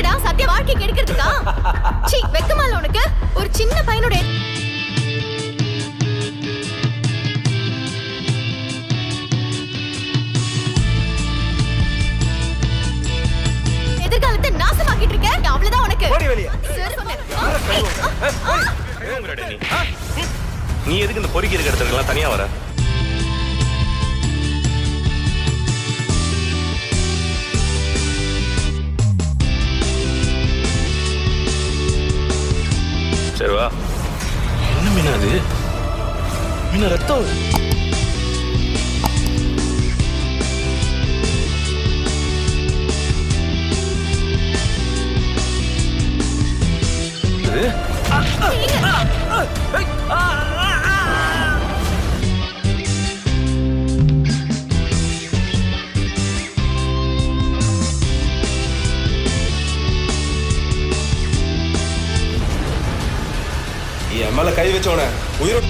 எதுக்குடா சத்யா வாழ்க்கை கெடுக்கிறதுக்கா? சீ, வெக்கமால உனக்கு? ஒரு சின்ன பையனோட எதிர்காலத்தை நாசமாக்கிட்டு இருக்க. அவ்வளவுதான் உனக்கு. சரி சொன்னேன். நீ எதுக்கு இந்த பொறுக்கி இருக்கிற இடத்துக்கு தனியா வர? சரி வா. என்ன மீனா அது? மீனா ரத்தம். என் மேல கை வச்சோன உயிரோட